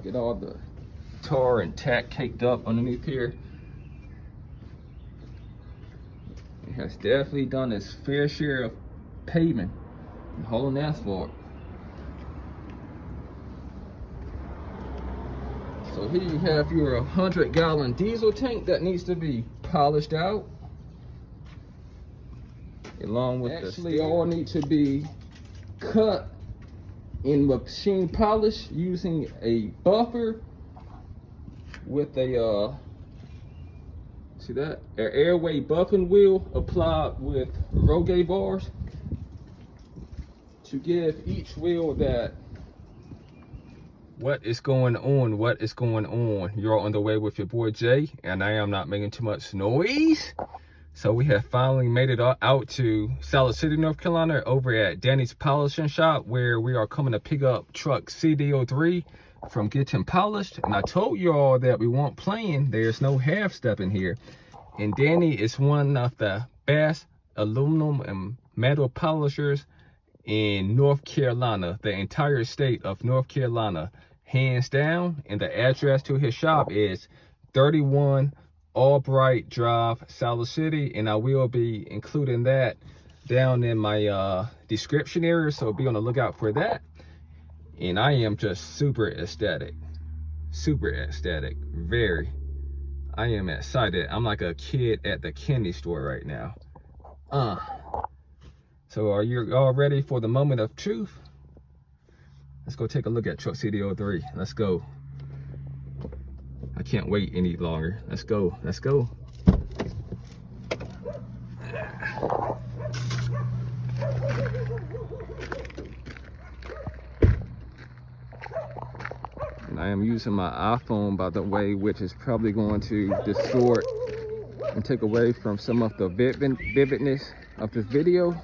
Get all the tar and tack caked up underneath here. It has definitely done its fair share of paving and hauling asphalt. So here you have your 100-gallon diesel tank that needs to be polished out. Along with they all need to be cut in machine polish using a buffer with a see that? An airway buffing wheel applied with Rogaine bars to give each wheel that what is going on. You're on the way with your boy Jay, and I am not making too much noise. So we have finally made it out to Solid City, North Carolina, over at Danny's Polishing Shop, where we are coming to pick up truck CD03 from Getting Polished. And I told you all that we weren't playing. There's no half step in here. And Danny is one of the best aluminum and metal polishers in North Carolina, the entire state of North Carolina, hands down. And the address to his shop is 31 Albright Drive, Solid City, and I will be including that down in my description area, so be on the lookout for that. And I am just super ecstatic, very. I am excited. I'm like a kid at the candy store right now. So are you all ready for the moment of truth? Let's go take a look at truck CD03. Let's go. I can't wait any longer. Let's go. Let's go. And I am using my iPhone, by the way, which is probably going to distort and take away from some of the vividness of this video.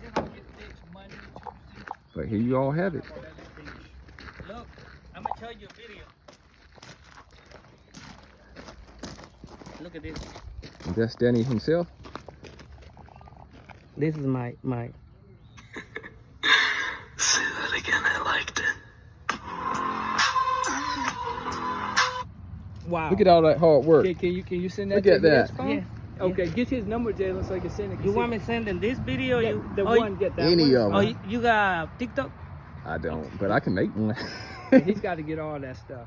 But here you all have it. Look, I'm gonna tell you a video. Look at this. And that's Danny himself. This is my. Say that again, I liked it. Wow. Look at all that hard work. Can you send that? Look to at me? that. That's fine? Yeah. Okay, get his number, Jalen, so I can send it. You want me sending this video? The oh, one, get that Any one. of Oh, them. you got TikTok? I don't, but I can make one. He's got to get all that stuff.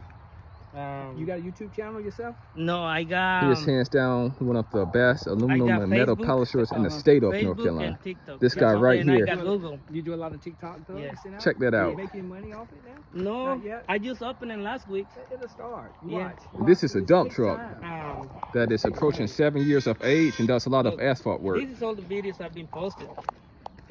You got a YouTube channel yourself? No, I got. He is hands down one of the best aluminum got and metal Facebook, polishers in the state of Facebook North Carolina. and TikTok. This guy right and here. I got Google. You do a lot of TikTok though? Yeah. Check that out. You making money off it now? No, Not yet? I just opened last week. It'll start. Yeah. Watch. This is a dump Take truck time. that is approaching 7 years of age and does a lot of asphalt work. This is all the videos I've been posted,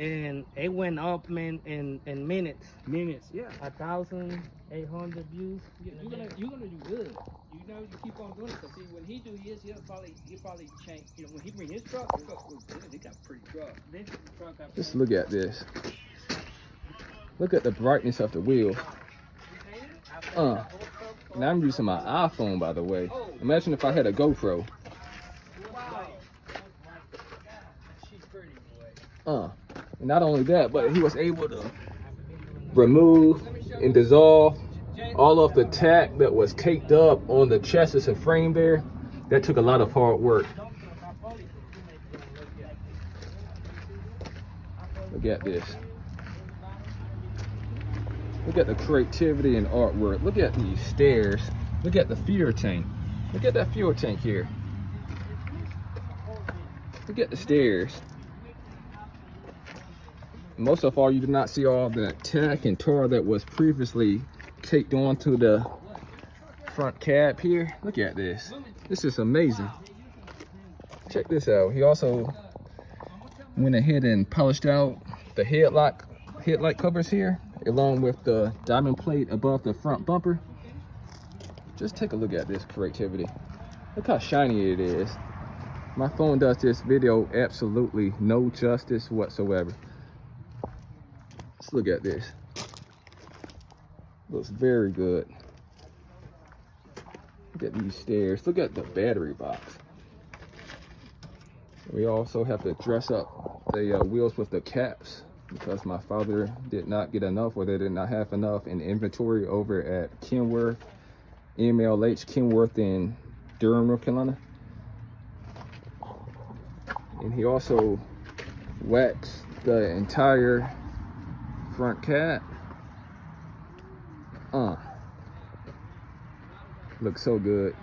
and it went up, man, in minutes. Minutes, yeah. 1,800 views. You're gonna do good. You know, you keep on doing it. Cause see, when he do his, he'll probably change. You know, when he bring his truck goes good. He got a pretty truck. This truck I Just look at this. Look at the brightness of the wheels. Now I'm using my iPhone, by the way. Imagine if I had a GoPro. She's pretty, boy. And not only that, but he was able to remove and dissolve all of the tack that was caked up on the chassis and frame there. That took a lot of hard work. Look at this. Look at the creativity and artwork. Look at these stairs. Look at the fuel tank. Look at that fuel tank here. Look at the stairs. Most of all, you do not see all the tack and tar that was previously caked onto the front cab here. Look at this. This is amazing. Check this out. He also went ahead and polished out the headlight covers here, along with the diamond plate above the front bumper. Just take a look at this creativity. Look how shiny it is. My phone does this video absolutely no justice whatsoever. Let's look at this. Looks very good. Look at these stairs. Look at the battery box. We also have to dress up the wheels with the caps because my father did not get enough, or they did not have enough in inventory over at Kenworth MLH Kenworth in Durham, North Carolina. And he also waxed the entire front cab. Looks so good.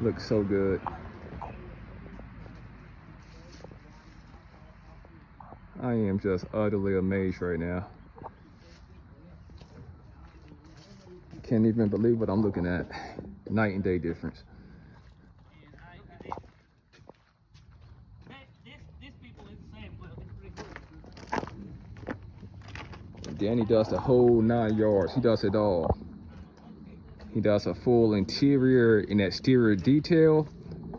Looks so good. I am just utterly amazed right now. Can't even believe what I'm looking at. Night and day difference. These people is the same, but it's pretty good. Danny does the whole 9 yards. He does it all. He does a full interior and exterior detail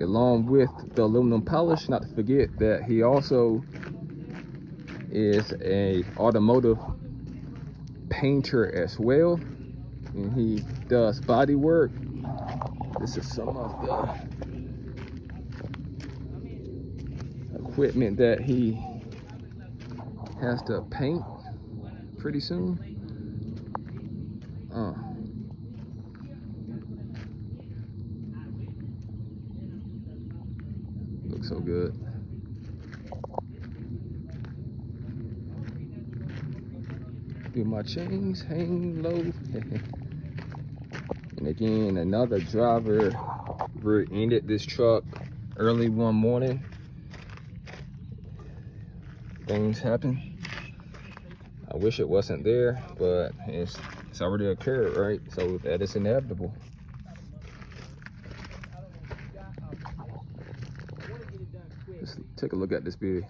along with the aluminum polish. Not to forget that he also is a automotive painter as well, and he does body work. This is some of the equipment that he has to paint pretty soon. Looks so good. Do my chains hang low? And again, another driver rear-ended this truck early one morning. Things happen. I wish it wasn't there, but it's already occurred, right? So that is inevitable. Let's take a look at this beauty.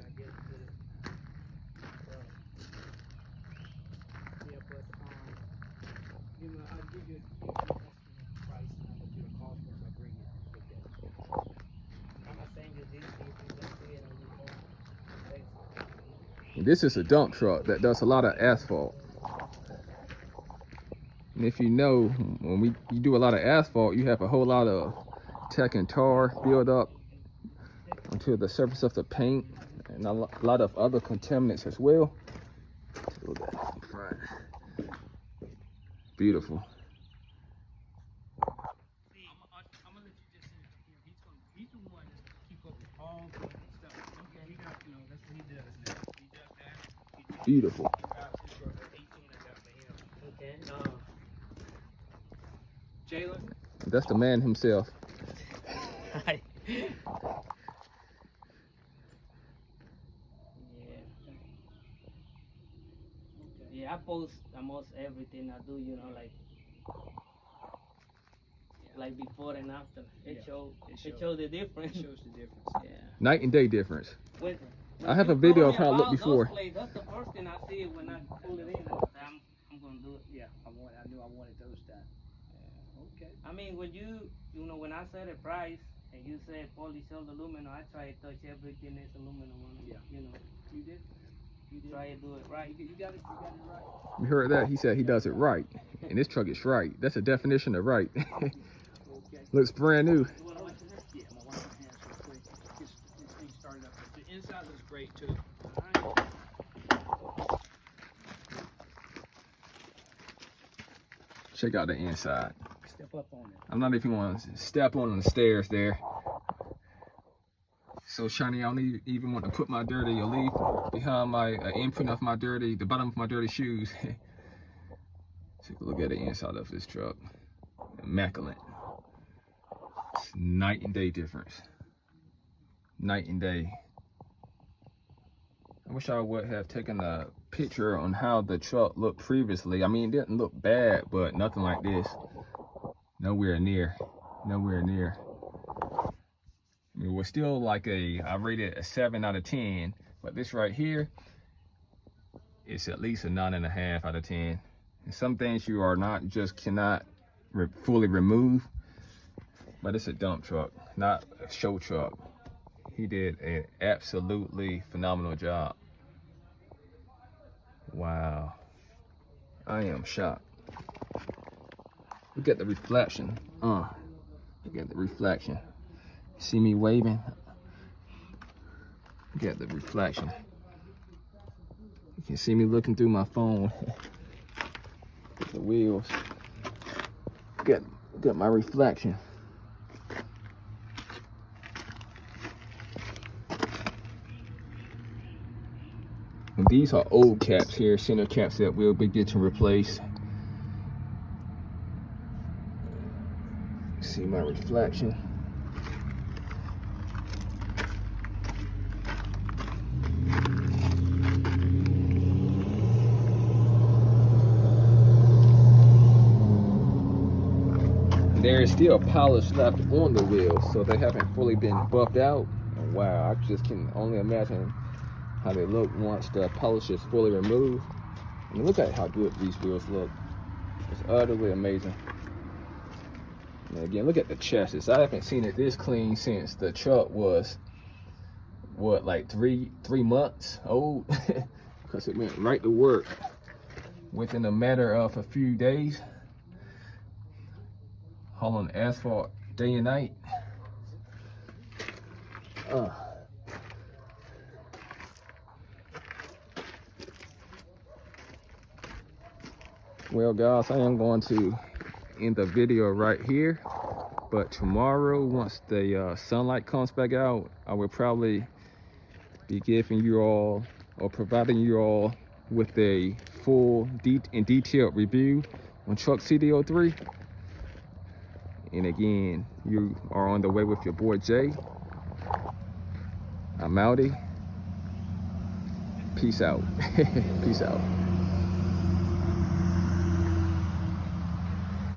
This is a dump truck that does a lot of asphalt. And if you know, when you do a lot of asphalt, you have a whole lot of tack and tar build up onto the surface of the paint, and a lot of other contaminants as well. Look at that front. Beautiful. Beautiful. Okay. Jalen? That's the man himself. Hi. Yeah, I post almost everything I do, you know, like before and after. It shows the difference. It shows the difference. Yeah. Night and day difference. When I have you a video told of me how it looked about before. those plates, that's the first thing I see when I pull it in. I'm gonna do it. Yeah, I knew I wanted those done. Okay. I mean, when when I said a price and you said polycellulose aluminum, I try to touch everything that's aluminum on it. Yeah. You know. You did? You did? Try to do it right. You got it right. You heard that? He said he does it right. And this truck is right. That's a definition of right. Okay. Looks brand new. Yeah, I'm gonna wash my hands real quick. This thing started up. The inside looks great too. All right. Check out the inside. Step up on it. I'm not even going to step on the stairs there. So shiny, I don't even want to put my dirty or leave behind my imprint of the bottom of my dirty shoes. Take a look at the inside of this truck. Immaculate. It's night and day difference. Night and day. I wish I would have taken a picture on how the truck looked previously. I mean, it didn't look bad, but nothing like this. Nowhere near. Nowhere near. I mean, we're still like I rated a 7 out of 10, but this right here, it's at least a 9.5 out of 10. And some things you are cannot fully remove, but it's a dump truck, not a show truck. He did an absolutely phenomenal job. Wow. I am shocked. Look at the reflection. Look at the reflection. See me waving? Look at the reflection. You can see me looking through my phone. The wheels. look at my reflection. And these are old caps here, center caps that will be getting replaced. See my reflection. There is still polish left on the wheels, so they haven't fully been buffed out. And wow, I just can only imagine how they look once the polish is fully removed. I mean, look at how good these wheels look. It's utterly amazing. And again, look at the chassis. I haven't seen it this clean since the truck was, what, like three months old? Because it went right to work within a matter of a few days. Hauling asphalt day and night. Well, guys, I am going to end the video right here. But tomorrow, once the sunlight comes back out, I will probably be giving you all, or providing you all, with a full and detailed review on truck CD03. And again, you are on the way with your boy Jay. I'm outie. Peace out. Peace out.